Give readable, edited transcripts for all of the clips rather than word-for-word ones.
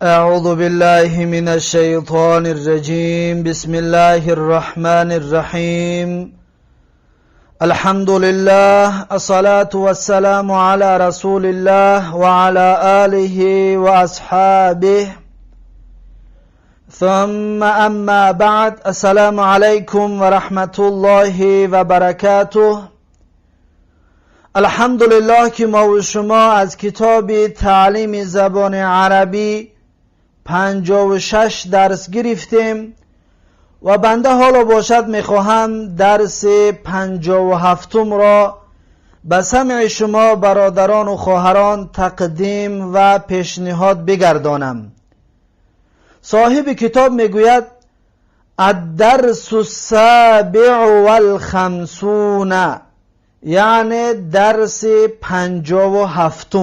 أعوذ بالله من الشيطان الرجيم. بسم الله الرحمن الرحيم. الحمد لله، الصلاة والسلام على رسول الله وعلى آله وأصحابه، ثم أما بعد. السلام عليكم ورحمة الله وبركاته. الحمدلله که ما و شما از کتاب تعلیم زبان عربی 56 درس گرفتیم و بنده حالا باشد میخواهم درس 57 را به سمع شما برادران و خواهران تقدیم و پیشنهاد بگردانم. صاحب کتاب میگوید الدرس السابع والخمسون، یعنی درس 57.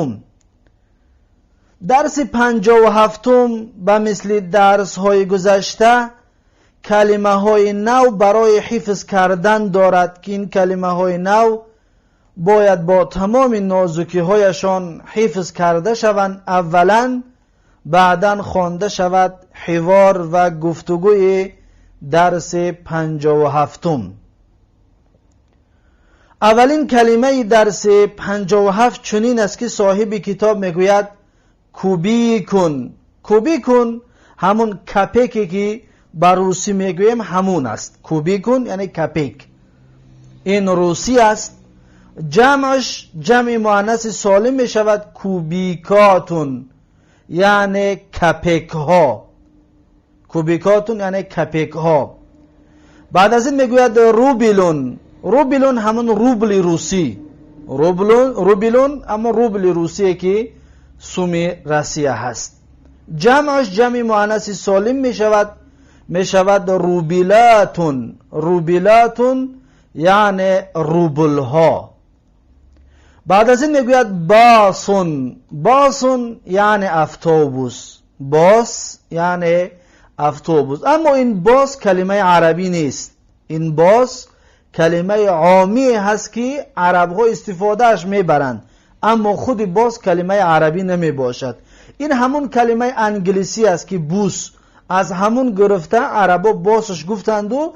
درس 57 به مثل درس های گذشته کلمه های نو برای حفظ کردن دارد که این کلمه های نو باید با تمام نازکی هایشان حفظ کرده شوند اولا، بعدا خوانده شود حوار و گفتگوی درس 57. اولین کلمه درس 57 چنین است که صاحب کتاب میگوید کوبیکون. کوبیکون همون کپیکی که بر روسی میگویم همون است. کوبیکون یعنی کپیک، این روسی است. جمعش جمع مؤنث سالم می شود کوبیکاتون، یعنی کپیک ها. کوبیکاتون یعنی کپیک ها. بعد از این میگوید روبیلون. روبیلون همون روبل روسی. روبیلون اما روبل روسی که سوم روسیه هست. جمعش جمع مؤنث سالم می شود روبیلاتون. روبیلاتون یعنی روبل ها. بعد از این میگوید باسون. باسون یعنی افتوبوس. باس یعنی افتوبوس. اما این باس کلمه عربی نیست. این باس کلمه عامی هست که عرب ها استفادهش میبرند، اما خود باس کلمه عربی نمی باشد. این همون کلمه انگلیسی است که بوس، از همون گرفته عرب ها باسش گفتند و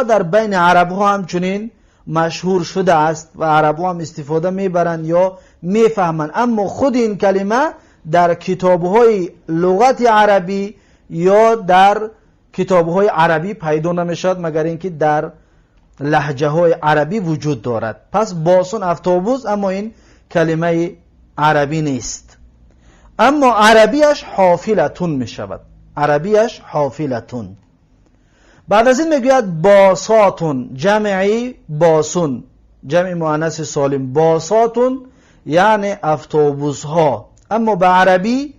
در بین عرب ها همچنین مشهور شده است و عرب ها هم استفاده میبرند یا میفهمند. اما خود این کلمه در کتاب های لغت عربی یا در کتاب های عربی پیدا نمیشد مگر اینکه در لهجه های عربی وجود دارد. پس باسون افتوبوس، اما این کلمه عربی نیست. اما عربیش حافلتون می شود. عربیش حافلتون. بعد از این میگوید باساتون. جمعی باسون، جمع مؤنث سالم. باساتون یعنی افتوبوس ها، اما به عربی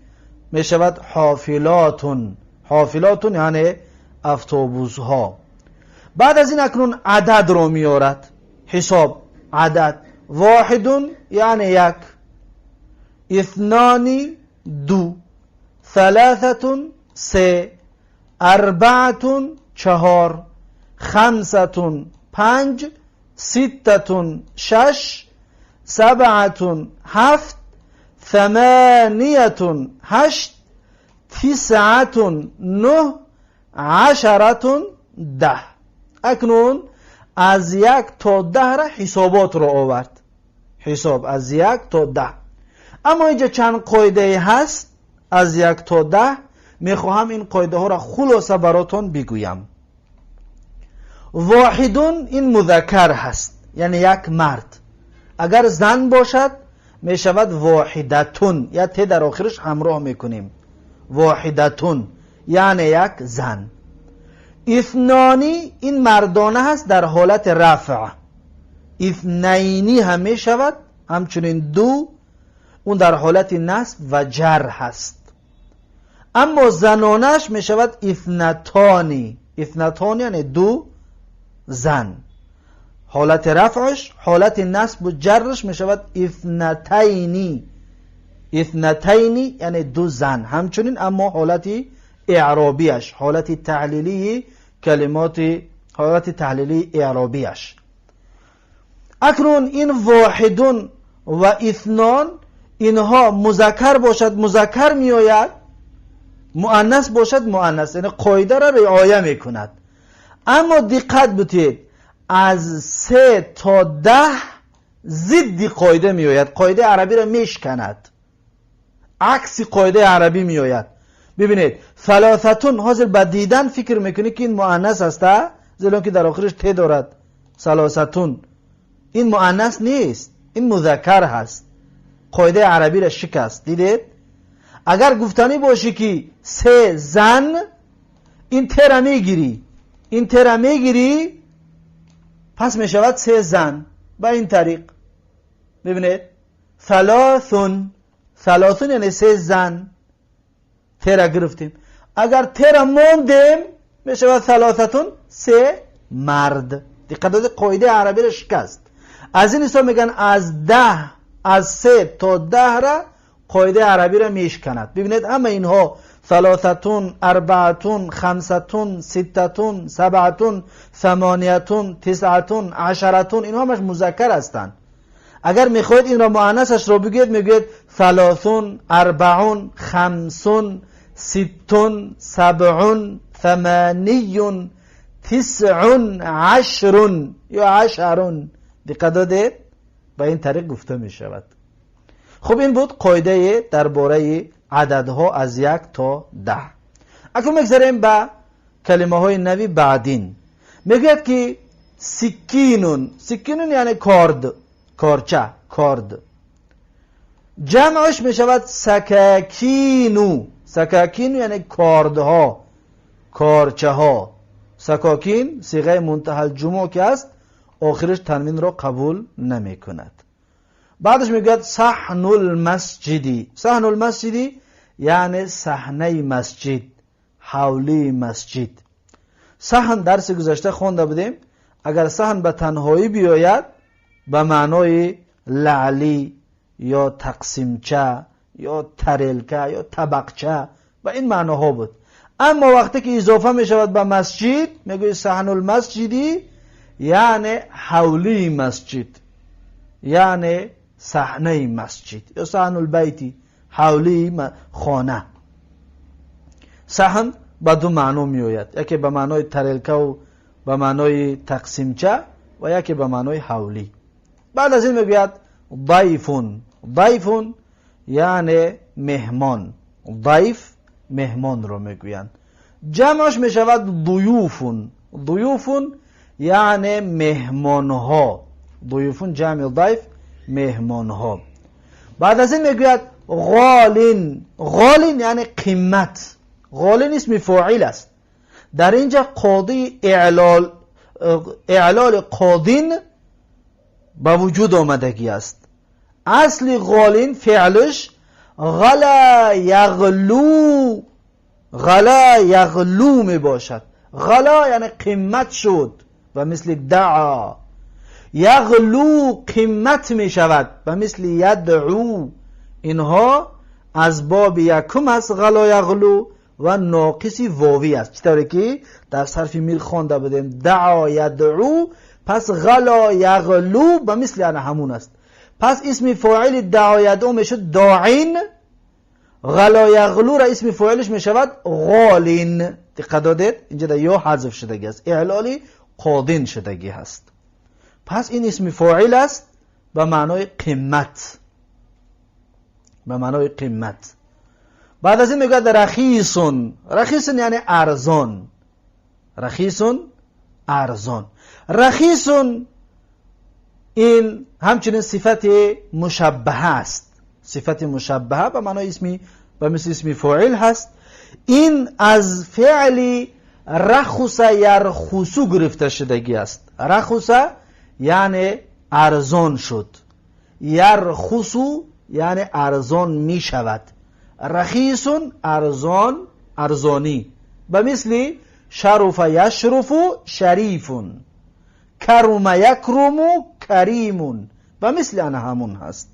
می شود حافلاتون. حافلاتون یعنی افتوبوس ها. بعد از این اکنون عدد رو میارد. حساب عدد. واحدون یعنی یک، اثنانی دو، ثلاثتون سه، اربعتون چهار، خمستون پنج، ستتون شش، سبعتون هفت، ثمانیتون هشت، تسعتون نه، عشرتون ده. اکنون از یک تا ده را حسابات رو آورد. حساب از یک تا ده. اما اینجا چند قاعده هست از یک تا ده. میخواهم این قاعده ها را خلاصه براتون بگویم. واحدون این مذکر هست، یعنی یک مرد. اگر زن باشد میشود واحدتون، یا ت در آخرش همراه میکنیم. واحدتون یعنی یک زن. اثنانی این مردانه هست در حالت رفع. اثنینی هم می شود، همچنین دو، اون در حالت نصب و جر هست. اما زنانش می شود اثنتانی. اثنتانی یعنی دو زن. حالت رفعش، حالت نصب و جرش می شود اثنتینی. اثنتینی یعنی دو زن همچنین، اما حالت اعرابیش، حالت تعلیلی کلمات، حالت تعلیلی اعرابیش. اکنون این واحدون و اثنان اینها مذکر باشد مذکر می آید مؤنث باشد مؤنث، یعنی قاعده را رعایت میکند. اما دقت بتید از 3 تا 10 ضد قاعده میآید، قاعده عربی را میشکند، عکس قاعده عربی میآید. ببینید ثلاثتون حاضر با دیدن فکر میکنی که این مؤنث است، زیرا که در آخرش ت دارد. ثلاثتون این مؤنث نیست، این مذکر هست، قاعده عربی را شکست. دیدید اگر گفتنی باشی که 3 زن، این ت را میگیری، این ت را میگیری، پس میشود 3 زن. با این طریق ببینید ثلاثون، ثلاثون یعنی 3 زن، ت را گرفتیم. اگر ت را موندیم میشود ثلاثتون، 3 مرد. دقت دادید قاعده عربی را شکست. از این حساب میگن از 3 تا 10 را قاعده عربی را میشکند. ببینید همه اینها ثلاثتون، اربعتون، خمستون، ستتون، سبعتون، ثمانیتون، تسعتون، عشرتون، اینها همش مذکر هستند. اگر میخواید این را مؤنثش را بگید میگید ثلاثون، اربعون، خمسون، ستون، سبعون، ثمانیون، تسعون، عشرون یا عشرون. دقت دادید؟ با این طریق گفته می شود. خب این بود قاعده درباره عددها از 1 تا 10. اکنون میگذاریم به کلمه های نوی بعدین. میگوید که سکینون، سکینون یعنی کارد، کارچه، کارد. جمعش میشود سکاکینو، سکاکینو یعنی کاردها، کارچه ها. سکاکین صیغه منتهی الجموع که است، آخرش تنوین را قبول نمی کند. بعدش میگوید صحن المسجدی، صحن المسجدی یعنی صحنه مسجد، حولی مسجد. صحن درس گذشته خونده بودیم، اگر صحن به تنهایی بیاید به معنای لعلی یا تقسیمچه یا ترلکه یا طبقچه و این معناها بود. اما وقتی که اضافه می شود به مسجد میگوید صحن المسجدی یعنی حولی مسجد، یعنی صحنه مسجد یا صحن البیتی، حولی خانه. صحن با دو معنی می آید، یکی به معنای ترلکه و به معنای تقسیمچه و یکی به معنای حولی. بعد از این میگوید ضیفون، ضیفون یعنی مهمان، ضیف مهمان رو میگویند. جمعش میشود ضیوفون، ضیوفون یعنی مهمان ها، ضیوفون جمع ضیف مهمان ها. بعد از این میگوید غالین، غالین یعنی قیمت، غالین اسم فاعل است. در اینجا قاضی اعلال قاضین با وجود آمدگی است. اصل غالین فعلش غلا یغلو، غلا یغلو می باشد. غلا یعنی قیمت شد و مثل دعا. یغلو قیمت می شود و مثل یدعو. اینها از باب یکم است غلا یغلو و ناقصی واوی است، چطوری که در صرف میر خوانده بودیم دعا یدعو، پس غلا یغلو و مثل آن همون است. پس اسم فاعل دعا یدعو میشد داعین، غلا یغلو را اسم فاعلش میشود غالین. دقت دادید اینجا در یا حذف شدگی است، اعلالی قادین شدگی هست. پس این اسم فاعل است به معنای قیمت، به معنای قیمت. بعد از این میگه رخیصون، رخیصون یعنی ارزان، رخیصون ارزان. رخیصون این همچنین صفت مشبهه است، صفت مشبهه به معنای اسمی و مثل اسم فاعل هست. این از فعل رخص یرخصو گرفته شدگی است. رخص یعنی ارزان شد، یرخصو یعنی ارزان می شود. رخیصون ارزان، ارزانی. به مثل شرف یشرف شریفون، کرم یکرم کریمون و مثل آن همون هست.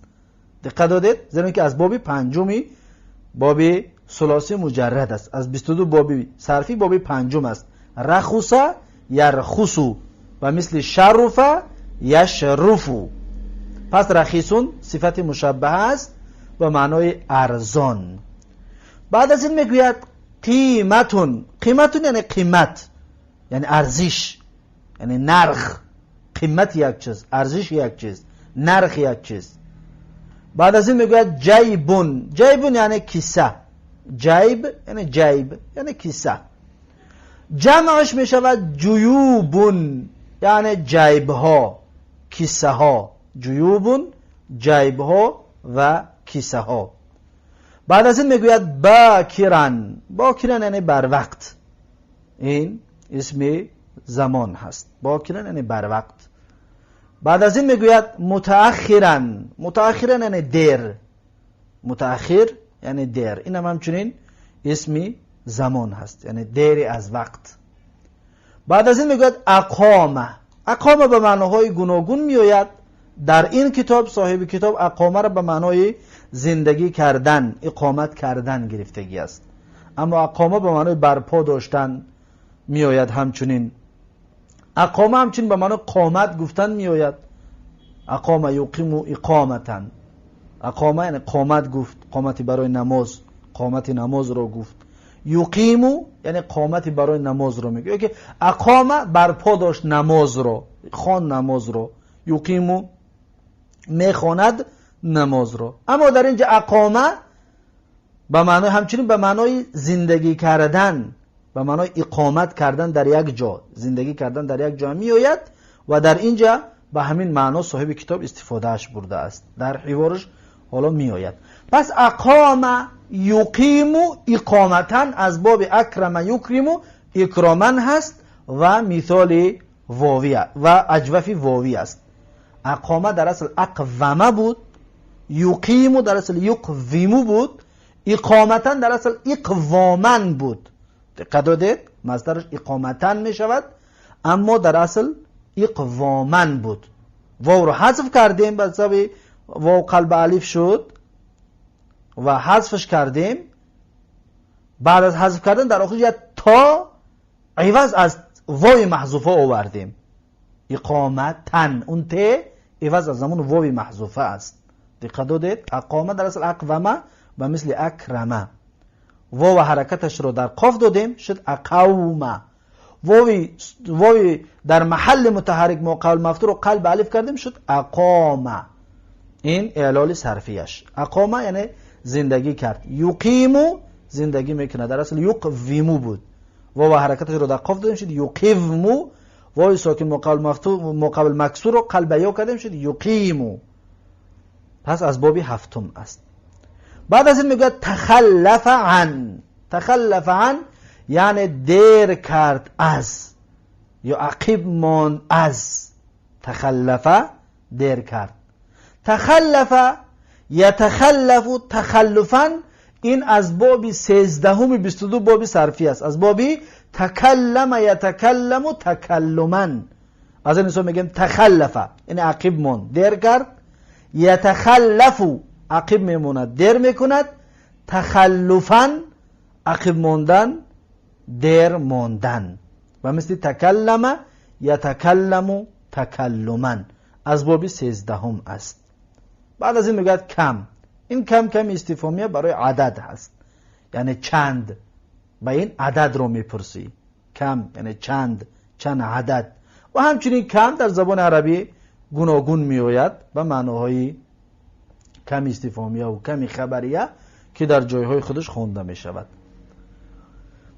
دقت دادید؟ زیرا که از باب پنجمی، باب ثلاثی مجرد است، از 22 باب صرفی باب پنجم است. رخص یرخصو و مثل شرف یشرفو. پس رخیصون صفت مشبهه است و معنای ارزان. بعد از این میگوید قیمتون. قیمتون یعنی قیمت، یعنی ارزش، یعنی نرخ. قیمت یک چیز، ارزش یک چیز، نرخ یک چیز. بعد از این میگوید جیبون. جیبون یعنی کیسه. جیب یعنی جیب یعنی کیسه. جمعش میشود جیوبون، یعنی جیب ها، کیسه ها. جیوبون، جیب ها و کیسه ها. بعد از این میگوید باکرن. باکرن یعنی بر وقت. این اسم زمان هست. باکرن یعنی بر وقت. بعد از این میگوید متأخرن. متأخرن یعنی دیر. متأخر یعنی دیر. این هم همچنین اسم زمان هست، یعنی دیر از وقت. بعد از این میگوید اقامه. اقامه به معناهای گوناگون میآید. در این کتاب صاحب کتاب اقامه را به معنای زندگی کردن، اقامت کردن گرفتگی است. اما اقامه به معنای برپا داشتن میآید. همچنین اقامه همچنین به معنای قامت گفتن میآید. اقامه یقیم اقامتا. اقامه یعنی قامت گفت، قامتی برای نماز، قامت نماز را گفت. یقیمو یعنی قامتی برای نماز رو میگه که اقامه برپا داشت نماز رو، خوان نماز رو. یقیمو میخواند نماز رو. اما در اینجا اقامه به معنای همچنین به معنای زندگی کردن، به معنای اقامت کردن در یک جا، زندگی کردن در یک جا میآید و در اینجا به همین معنا صاحب کتاب استفادهش برده است. در حوارش حالا میآید. پس اقامه یقیم اقامتن از باب اکرم یکرم اکرامن هست و مثال واوی و اجوفی واوی است. اقامه در اصل اقومه بود، یقیم در اصل یقویمو بود، اقامتن در اصل اقوامن بود. دقت دادید؟ مصدرش اقامتن می شود اما در اصل اقوامن بود. واو رو حذف کردیم به حساب واو قلب الف شد و حذفش کردیم. بعد از حذف کردن در آخرش یک تا عوض از واو محذوفه آوردیم. اقامتن، اون ت عوض از زمان واو محذوفه است. دقت دادید؟ اقامه در اصل اقومه و مثل اکرمه. واو حرکتش رو در قاف دادیم شد اقومه. واو در محل متحرک موقع المفتوح رو قلب الف کردیم شد اقامه. این اعلال صرفیش. اقامه یعنی زندگی کرد. یقیمو زندگی میکنه، در اصل یقویمو بود. واو حرکتش رو در قاف دادیم شد یقیمو. واو ساکن موقع المفتوح موقع المکسور رو قلب یا کردیم شد یقیمو. پس از بابی هفتم است. بعد از این میگه تخلف عن. تخلف عن یعنی دیر کرد از یا عقب ماند از. تخلف دیر کرد. تخلف یتخلف تخلفا. این از باب 13 22 باب صرفی است. از بابی تکلم یتکلم تکلما. از این حساب میگیم تخلف یعنی عقب ماند، دیر کرد. یتخلف عقب میموند، دیر میکند. تخلفا عقب ماندن، دیر ماندن. و مثل تکلم یتکلم تکلما از باب 13 است. بعد از این میگوید کم. این کم استفهامیه برای عدد هست، یعنی چند. و این عدد رو میپرسی. کم یعنی چند عدد. و همچنین کم در زبان عربی گوناگون میآید به معناهای کم استفهامیه و کمی خبریه که در جایهای خودش خونده می شود.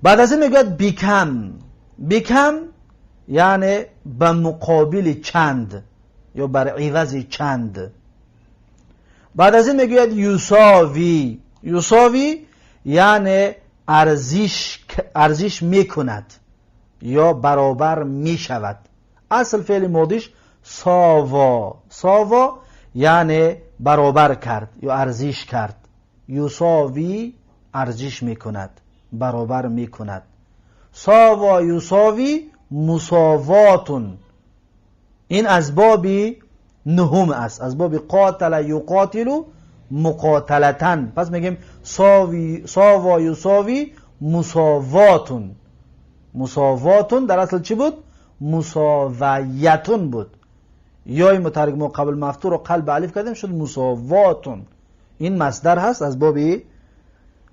بعد از این میگوید بیکم. بیکم یعنی به مقابل چند یا بر عوض چند. بعد از این میگوید یساوی. یساوی یعنی ارزش میکند یا برابر میشود. اصل فعل ماضیش ساوا. ساوا یعنی برابر کرد یا ارزش کرد. یساوی ارزش میکند، برابر میکند. ساوا یساوی مساواتون. این از باب نهم است، از باب قاتل یقاتل مقاتلتن. پس میگیم ساوا یساوی مساواتون. مساواتون در اصل چی بود؟ مساویتون بود. یای متحرک ما قبل مفتوح رو قلب الف کردیم شد مساواتون. این مصدر هست از باب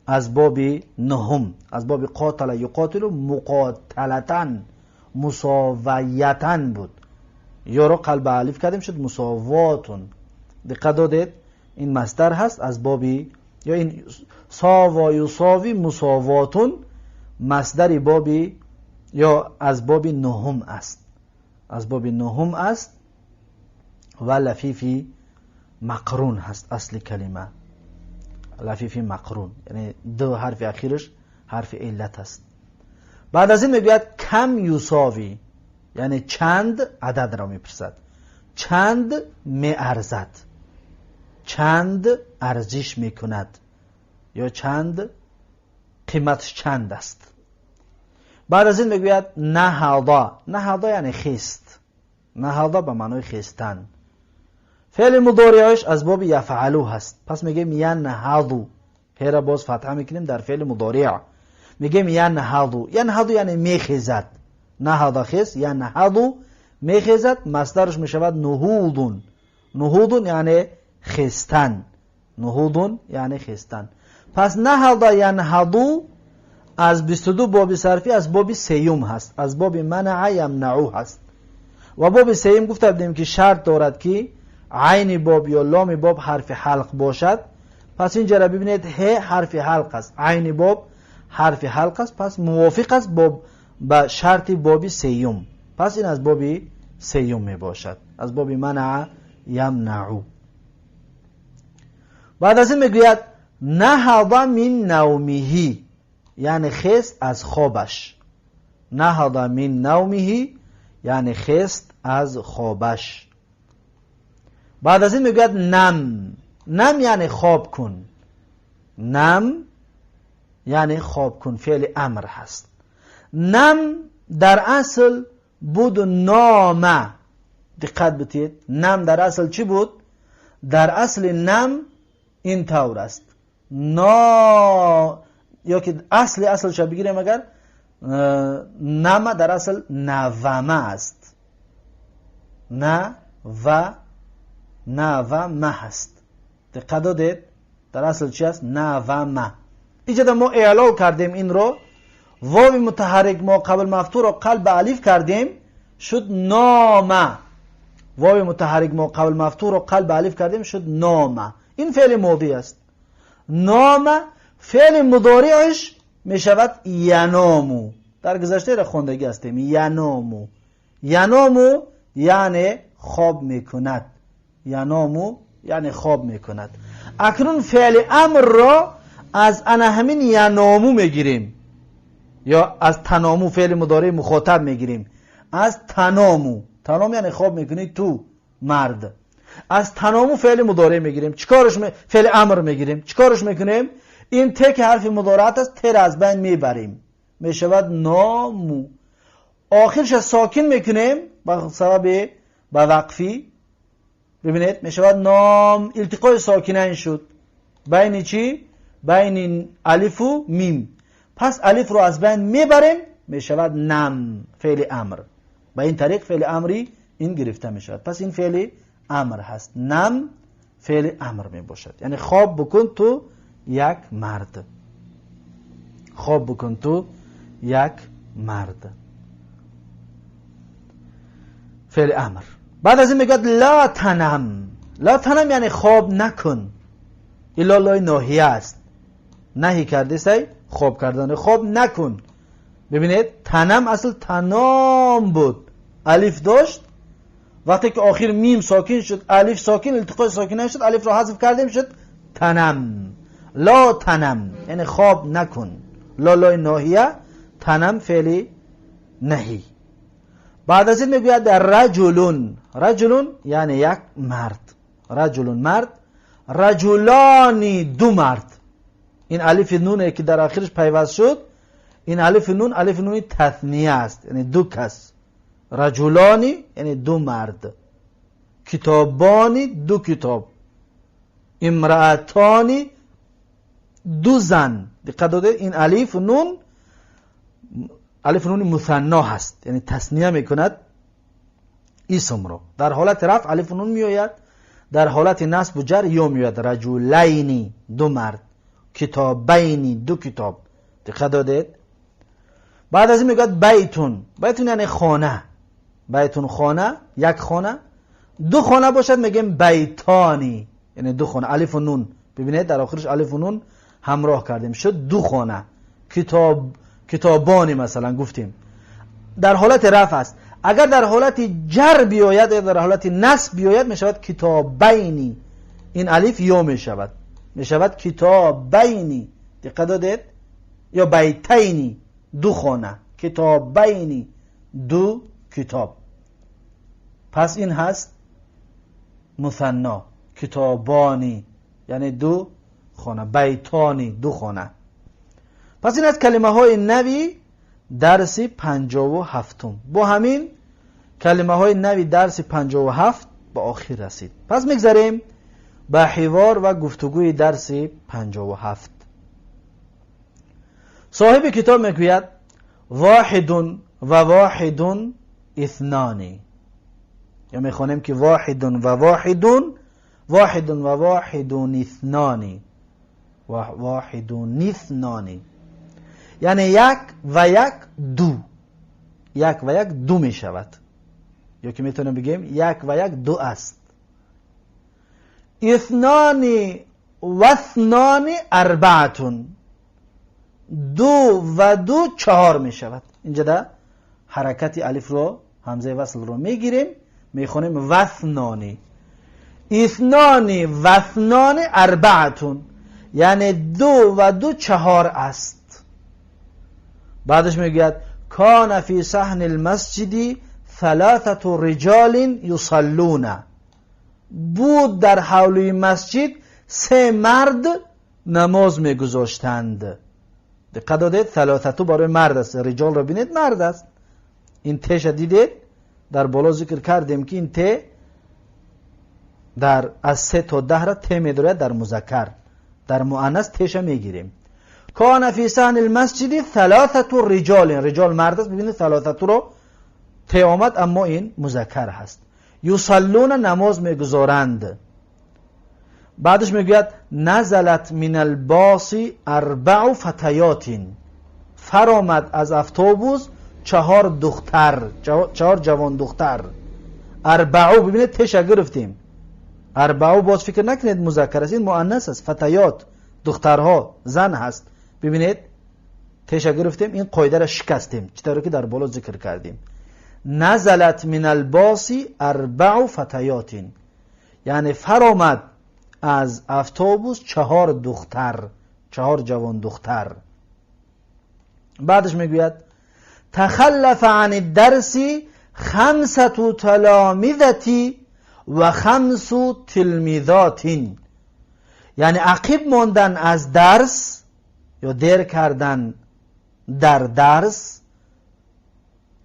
از باب نهم، از باب قاتل یقاتل مقاتلتن مساویتن بود. یا رو قلب الف کردیم شد مساواتون. دقت دادید این مصدر هست از باب، یا این ساوا یساوی مساواتون مصدر بابی یا از باب نهم است، از باب نهم است و لفیفی مقرون هست. اصل کلمه لفیفی مقرون یعنی دو حرف اخیرش حرف علت است. بعد از این میگوید کم یساوی یعنی چند عدد را میپرسد، چند میارزد، چند ارزش میکند یا چند قیمتش چند است. بعد از این میگوید نهضا، نهضا یعنی خیست، نهضا به معنای خیستن. فعل مضارعش از باب یفعلو هست، پس میگیم ینهضو، هر باز فتحه میکنیم در فعل مضارع، میگیم ینهضو. ینهضو یعنی میخیزد، نهضا خیست، ینهضو میخیزد. مصدرش میشود نهوضون، نهوضون یعنی خیستن، نهوضون یعنی خیستن. پس نهضا ینهضو از 22 باب صرفی از باب سیوم هست، از باب منع یمنعو هست. و باب سیوم گفته بودیم که شرط دارد که عین باب یا لام باب حرف حلق باشد. پس اینجا را ببینید ه حرف حلق است، عین باب حرف حلق است، پس موافق است با شرط باب سیوم. پس این از باب سیوم می باشد، از باب منع یمنعو. بعد از این میگوید نهض من نومه یعنی خست از خوابش، نهض من نومه یعنی خست از خوابش. بعد از این میگوید نم، نم یعنی خواب کن، نم یعنی خواب کن، فعل امر هست. نم در اصل بود نام، دقت بتید نم در اصل چی بود؟ در اصل نم این طور است، یا که اصل شو بگیریم اگر نم در اصل نومه است، نه و مه هست. دقت دادید در اصل چی است؟ نومه. اینجا ما اعلام کردیم این رو، واو متحرک ما قبل مفتوح رو قلب الف کردیم شد نامه، واو متحرک ما قبل مفتوح رو قلب الف کردیم شد نامه. این فعل ماضی است. نامه فعل مضارعش می شود ینامو، در گذشته را خوندگی هستیم. ینامو، ینامو یعنی خواب میکند، ینامو یعنی خواب میکند. اکنون فعل امر را از انا همین ینامو میگیریم، یا از تنامو فعل مضارع مخاطب میگیریم، از تنامو، تنام یعنی خواب میکنی تو مرد، از تنامو فعل مضارع میگیریم. فعل امر میگیریم، چیکارش میکنیم؟ این تک حرف مضارعت است، تر از بین میبریم میشود نامو. آخرش ساکن میکنیم با سبب با وقفی، ببینید میشود نام، التقای ساکنین شد بین چی؟ بین الف و میم. پس الف رو از بین میبریم میشود نم، فعل امر. با این طریق فعل امری این گرفته میشود. پس این فعل امر هست، نم فعل امر میباشد، یعنی خواب بکن تو یک مرد، خواب بکن تو یک مرد، فعل امر. بعد از این میگوید لا تنم، لا تنم یعنی خواب نکن، الا لای ناهیه است، نهی کرده سی خواب کردن، خواب نکن. ببینید تنم اصل تنام بود، الف داشت، وقتی که آخر میم ساکن شد الف ساکن التقای ساکن نشد، الف را حذف کردیم شد تنم. لا تنم یعنی خواب نکن، لا لای ناهیه، تنم فعل نهی. بعد از این میگوید رجلون، رجلون یعنی یک مرد، رجلون مرد، رجلانی دو مرد. این الف نونه که در آخرش پیوست شد، این الف نون الف نونی تثنیه است، یعنی دو کس. رجلانی یعنی دو مرد، کتابانی دو کتاب، امرأتانی دو زن. دقت داده این الف نون، الف نون مثنا هست، یعنی تثنیه میکند اسم رو. در حالت رفع الف نون میآید، در حالت نصب و جر یا میآید. رجلینی دو مرد، کتابینی، دو کتاب. دقت دادید؟ بعد از این میگوید بیتون. بیتون یعنی خانه. بیتون خانه، یک خانه. دو خانه باشد میگیم بیتانی، یعنی دو خانه. الف و نون، ببینید در آخرش الف و نون همراه کردیم، شد دو خانه. کتابانی مثلا گفتیم. در حالت رفع است. اگر در حالت جر بیاید یا در حالت نصب بیاید میشود کتابینی. این الف یا میشود کتابینی. دقت دادید؟ یا بیتینی، دو خانه. کتابینی، دو کتاب. پس این هست مثنا. کتابانی یعنی دو خانه. بیتانی، دو خانه. پس این از کلمه های نوی درس 57. با همین کلمه های نوی درس 57 به آخر رسید. پس میگذاریم به حوار و گفتگوی درس 57. صاحب کتاب میگوید واحد و واحد اثنانی، یا میخوانیم که واحد و واحد اثنانی، واحد اثنانی، یعنی یک و یک دو. یک و یک دو می شود، یا که میتونم بگیم یک و یک دو است. اثنانی و اثنانی اربعتون، دو و دو چهار می شود. اینجا در حرکت الف رو، همزه وصل رو میگیریم، میخونیم وثنانی. اثنانی و اثنانی اربعتون، یعنی دو و دو چهار است. بعدش میگوید کان فی صحن المسجد ثلاثه رجال یصلون، بود در حولی مسجد سه مرد نماز میگذاشتند. دقت دادید؟ ثلاثه برای مرد است. رجال رو بینید مرد است. این ته شدیدید؟ در بالا ذکر کردیم که این ته در از 3 تا 10 را ته می‌دارد در مذکر، در مؤنث تهش میگیریم. کان فی صحن المسجد ثلاثه رجال، رجال مرد است. ببینید ثلاثه رو ته آمد اما این مذکر هست. یصلون نماز میگذارند. بعدش میگوید نزلت من الباص اربع فتیات، فرآمد از افتابوس 4 دختر، 4 جوان دختر. اربعو، ببینید تش گرفتیم. اربعو باز فکر نکنید مذکر است، این مؤنث است. فتیات دخترها، زن هست. ببینید تش گرفتیم، این قاعده را شکستیم، چطوری که در بالا ذکر کردیم. نزلت من الباص اربع فتیات، یعنی فرآمد از افتابوس 4 دختر، 4 جوان دختر. بعدش میگوید تخلف عن الدرس 5 تلامذة و 5 تلمیذات، یعنی عقب ماندن از درس یا دیر کردن در درس.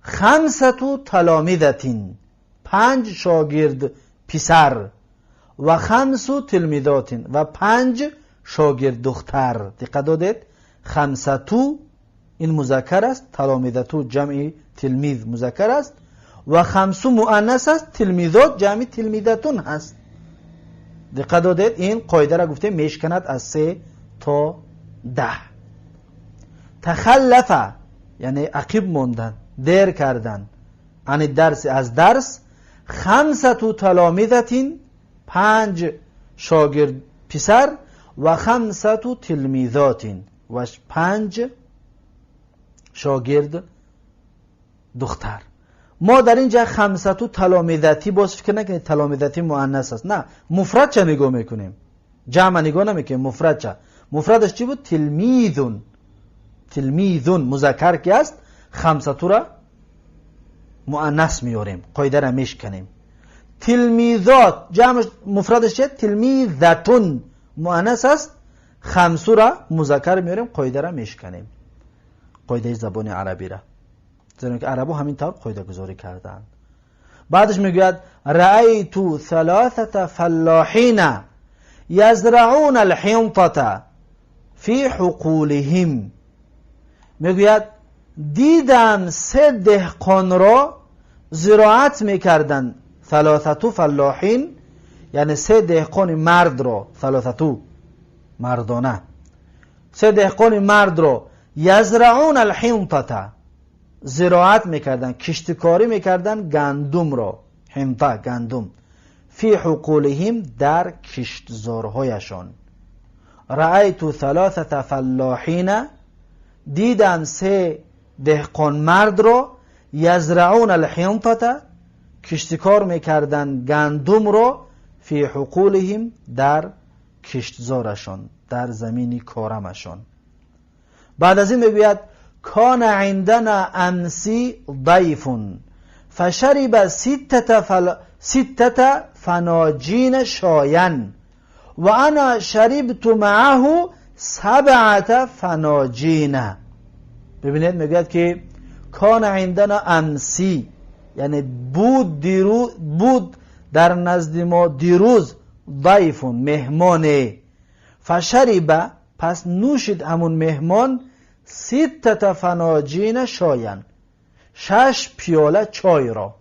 5 تلامذة، 5 شاگرد پسر، و 5 تلمیذات و 5 شاگرد دختر. دقت دادید؟ 5 این مذکر است، تلامذة جمع تلمیذ مذکر است، و 5 مؤنث است، تلمیذات جمع تلمیذتون هست. دقت دادید؟ این قاعده را گفته میشکند از 3 تا 10. تخلف یعنی عقب ماندن، دیر کردن. عن درس از درس. 5 تلامذة 5 شاگرد پسر، و 5 تلمیذات و 5 شاگرد دختر. ما در اینجا 5 تلامذتی باز فکر نکنید تلامذتی مؤنث است، نه مفرد چه نگاه میکنیم، جمع نگاه نمیکنیم، مفرد چه. مفردش چی بود؟ تلمیذون. تلمیذون مذکر که است، 5 را مؤنث میاریم، قاعده را میشکنیم. تلمیذات جمع مفردش چه؟ تلمیذتون مؤنث است، 5 را مذکر میاریم، قاعده را میشکنیم. قاعده زبان عربی را، زیرا که عربو همین طور قاعده گذاری کردن. بعدش میگوید رأیت 3 فلاحین یزرعون الحنطة فی حقولهم، میگوید دیدم 3 دهقان را زراعت میکردن. 3 فلاحین یعنی 3 دهقان مرد را، 3 مردانه، سه دهقان مرد رو یزرعون الحنطه، زراعت میکردن، کشتکاری میکردن گندم رو، حنطه گندم، فی حقولهم در کشتزارهایشان. رأیت ثلاثه فلاحین، دیدم سه دهقان مرد رو یزرعون الحنطه، کشتکار میکردن گندم رو، فی حقولهم در کشتزارشان، در زمینی کارمشان. بعد از این میگوید کان عندنا امسی ضیف فشرب ستة فناجین شاین و انا شربت معه 7 فناجین. ببینید میگوید که کان عندنا امسی، یعنی بود در نزد ما دیروز، ضیف مهمانه، فشرب پس نوشید همون مهمان، 6 فناجین شاین، 6 پیاله چای را.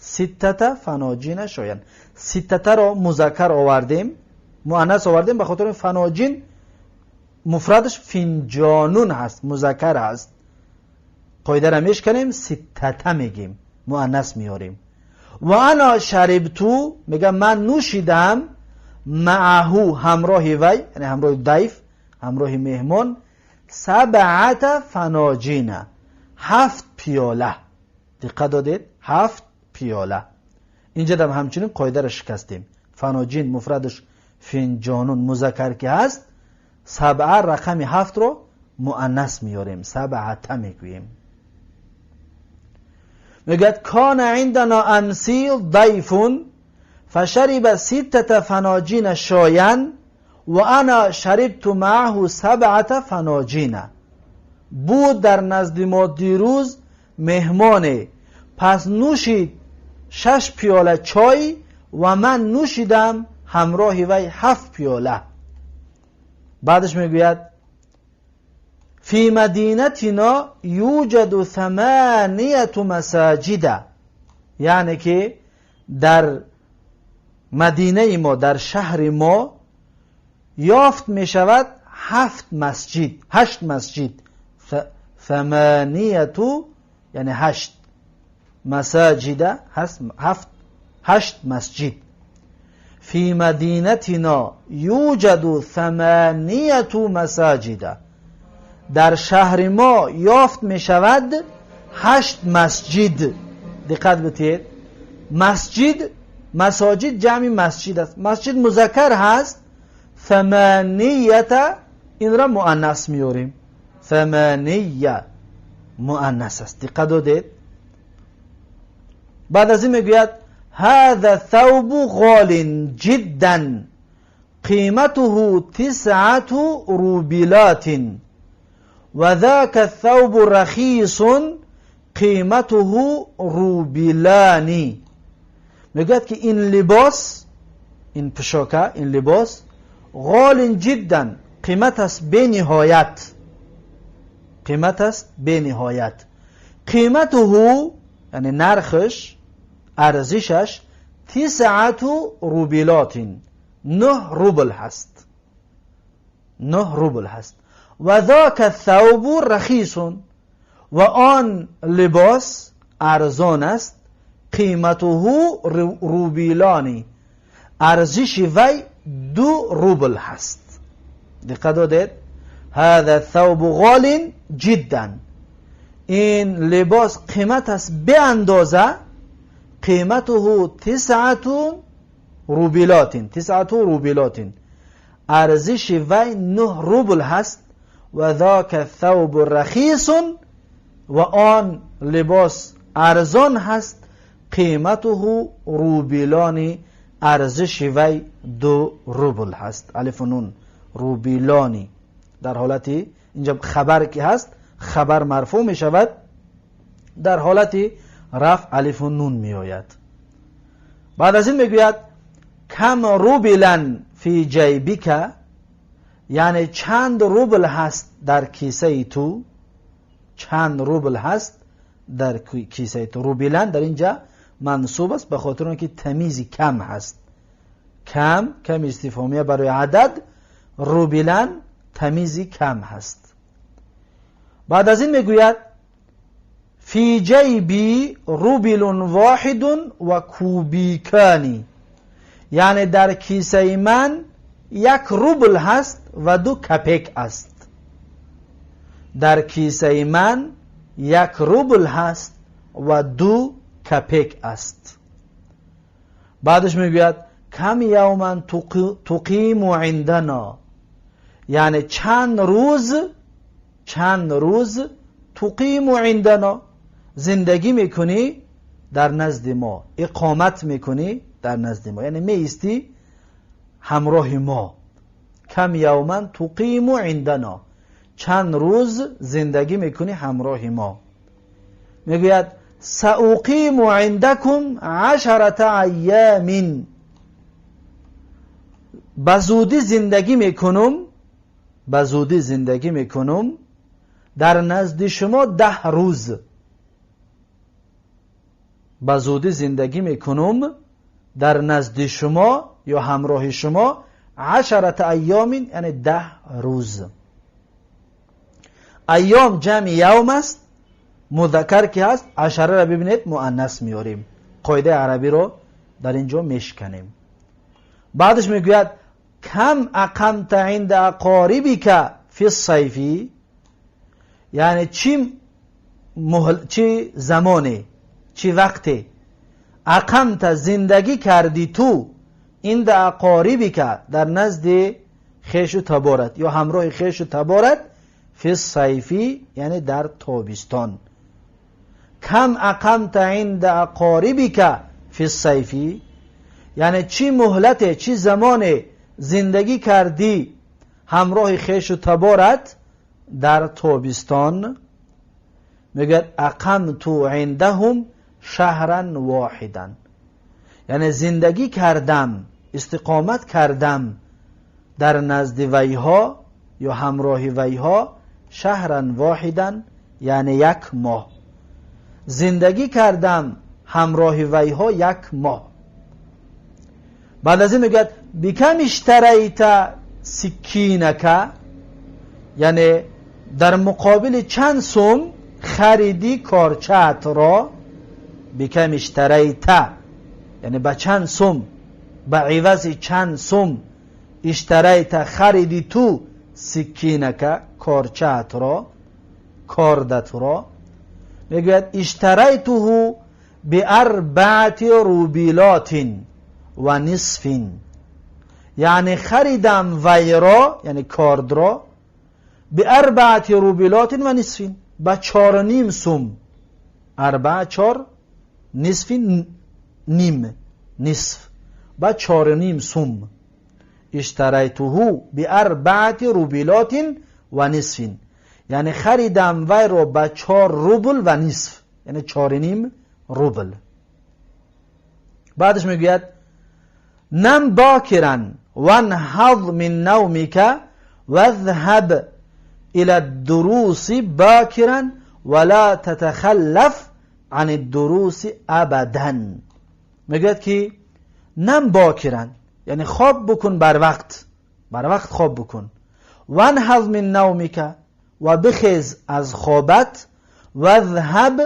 6 فناجین شاین، 6 را مذکر آوردیم، مؤنث آوردیم به خاطر فناجین مفردش فنجانون هست، مذکر هست. قاعده را میشکنیم 6 میگیم، مؤنث میاریم. و انا شربتو، میگم من نوشیدم، معهو همراه وی، یعنی همراه ضیف، همراه مهمان، 7 فناجین، 7 پیاله. دقت دادید؟ 7 پیاله. اینجا هم همچنین قاعده را شکستیم. فناجین مفردش فنجانون مذکر که هست، 7 رقم 7 رو مؤنث میاریم، 7 میگوییم. میگد کان عندنا امسی ضیف فشرب 6 فناجین شاین و انا شربت معه 7 فناجین. بود در نزد ما دیروز مهمانه، پس نوشید 6 پیاله چای و من نوشیدم همراه وی 7 پیاله. بعدش میگوید فی مدینتنا یوجد 8 مساجد، یعنی که در مدینه ما، در شهر ما یافت می شود 7 مسجد، 8 مسجد. 8 یعنی 8 مساجد هست، 8 مسجد. فی مدینتنا یوجد 8 مساجد، در شهر ما یافت می شود 8 مسجد. دقت بتید، مسجد، مساجد جمع مسجد است، مسجد مذکر هست، 8 این را مؤنث میاریم، 8 مؤنث است. دقت دادید؟ بعد از این میگوید هذا ثوب غال جدا قیمته 9 روبلات و ذاک الثوب رخیص قیمته روبلانی. میگوید که این لباس، این پشاکه، این لباس غال جدا، قیمت است به نهایت، قیمت است به نهایت. قیمته یعنی نرخش، ارزشش، 9 روبلات، 9 روبل هست، 9 روبل هست. و ذاک الثوب رخیص، و آن لباس ارزان است، قیمته روبلانی، ارزش وی 2 روبل هست. دقت دادید؟ هذا الثوب غال جدا، این لباس قیمت است به اندازه، قیمته 9 روبلات، 9 روبلات، ارزش وی 9 روبل هست. و ذاک الثوب رخیص، و آن لباس ارزان هست، قیمته روبلانی، ارزش وی 2 روبل هست. الف و نون، روبلانی. در حالتی اینجا خبر که هست، خبر مرفوع می شود، در حالتی رفع الف و نون می آید. بعد از این میگوید کم روبلن فی جیبک، یعنی چند روبل هست در کیسه تو، چند روبل هست در کیسه تو. روبلن در اینجا منصوب است به خاطر اینکه تمیزی کم هست، کم استفهامیه برای عدد. روبلن تمیزی کم هست. بعد از این میگوید فی جیبی روبل واحد و کوبیکانی، یعنی در کیسه من یک روبل هست و 2 کپک است. در کیسه من یک روبل هست و 2 کپک است. بعدش میگوید کم یوما تقیم عندنا، یعنی چند روز تقیم عندنا، زندگی میکنی در نزد ما، اقامت میکنی در نزد ما، یعنی میستی همراه ما. کم یوما تقیم عندنا، چند روز زندگی میکنی همراه ما. میگوید ساقیم عندکم 10 ایام، بزودی زندگی میکنم در نزد شما 10 روز. بزودی زندگی میکنم در نزد شما یا همراه شما 10 ایام، یعنی 10 روز. ایام جمع یوم است، مذکر که هست 10 را ببینید مؤنث میاریم. قاعده عربی رو در اینجا میشکنیم. بعدش میگوید کم اقمت عند اقاربک فی الصیف، یعنی چی زمانی، چی وقتی اقمت زندگی کردی تو عند اقاربک در نزد خیش و تبارت یا همراه خیش و تبارت، فی الصیف یعنی در تابستان. کم اقمت عند اقاربک فی الصیف، یعنی چی مهلت، چی زمان زندگی کردی همراه خیش و تبارت در تابستان. میگه اقمت عندهم شهرا واحدا، یعنی زندگی کردم، استقامت کردم در نزد ویها یا همراه ویها شهرا واحدا، یعنی 1 ماه زندگی کردم همراه ویها 1 ماه. بعد از این میگه بکم اشتریت سکینک، یعنی در مقابل چند سوم خریدی کارچه‌ات را. بکم اشتریت یعنی به چند سوم، به عوض چند سوم. اشتریت خریدی تو، سکینک کارچه‌ات را، کاردت را. میگوید اشتریته ب4 روبلات و نصف، یعنی خریدم وی را، یعنی کارد را، ب4 روبلات و نصف، به 4.5 سوم. 4 نصف نیم، نصف به 4.5 سوم. اشتریته ب4 روبلات و نصف، یعنی خریدم وی را به 4 روبل و نصف، یعنی 4.5 روبل. بعدش میگوید نم باکرا وانهض من نومك واذهب الى الدروس باکرا ولا تتخلف عن الدروس ابدا. میگوید که نم باکرا، یعنی خواب بکن بر وقت خواب بکن. وانهض من نومك، و بخیز از خوابت. واذهب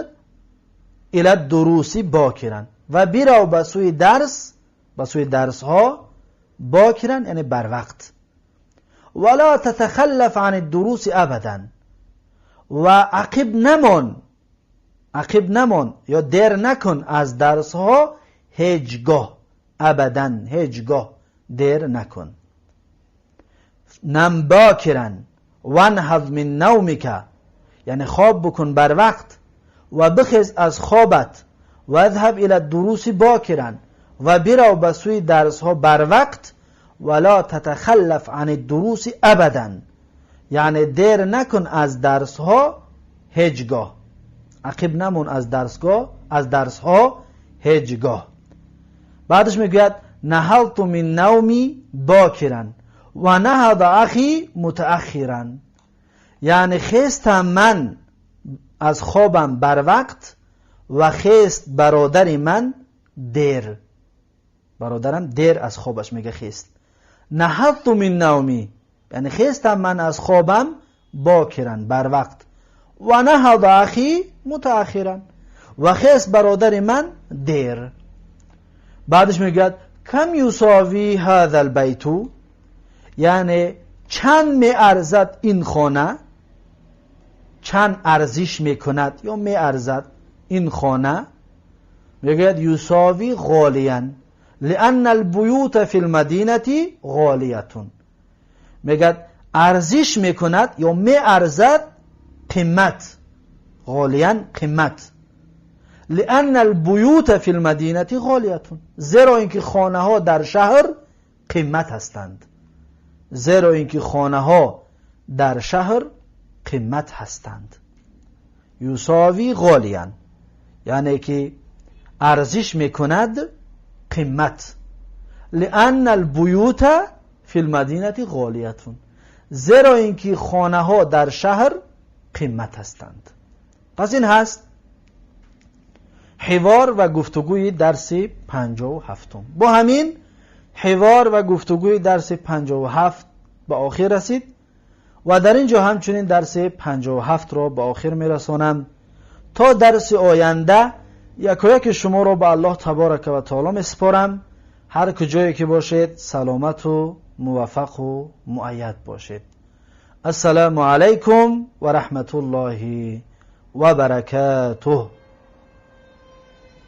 الى الدروس باکرا، و برو به سوی درس ها باکرا، یعنی بر وقت. ولا تتخلف عن الدروس ابدا، و عقب نمان یا دیر نکن از درس ها هیچگاه، ابدا هیچگاه دیر نکن. نم باکرا وانهض من نومك، یعنی خواب بکن بر وقت و بخیز از خوابت. و اذهب الى الدروس باکرا، و برو به سوی درس ها بر وقت. ولا تتخلف عن الدروس ابدا، یعنی دیر نکن از درس ها هیچگاه، عقب نمون از درس ها هیچگاه. بعدش میگوید نهضت من نومی باکرا و نهض اخی متأخرا، یعنی خیستم من از خوابم بر وقت و خیست برادر من دیر. برادرم دیر از خوابش میگه خیست. نهضت من نومی، یعنی خیستم من از خوابم باکرا بر وقت، و نهض اخی متأخرا، و خیست برادر من دیر. بعدش میگه کم یساوی هذا البیت، یعنی چند می ارزد این خانه، چند ارزش میکند یا می ارزد این خانه. میگه یساوی غالیا لان البیوت فی المدینه غالیتون، میگه ارزش میکند یا می ارزد قیمت، غالیا قیمت، لان البیوت فی المدینه غالیتون، زیرا اینکه خانه ها در شهر قیمت هستند، زیرا اینکه خانه ها در شهر قیمت هستند. یساوی غالیا یعنی که ارزش میکند قیمت، لان البیوت فی المدینه غالیتون، زیرا اینکه خانه ها در شهر قیمت هستند. پس این هست حوار و گفتگوی درس 57. با همین حوار و گفتگوی درس 57 به آخر رسید و در اینجا همچنین درس 57 را به آخر میرسانم. تا درس آینده یکایک شما را به الله تبارک و تعالی میسپارم. هر کجایی که باشید سلامت و موفق و مؤید باشید. السلام علیکم و رحمت الله و برکاته.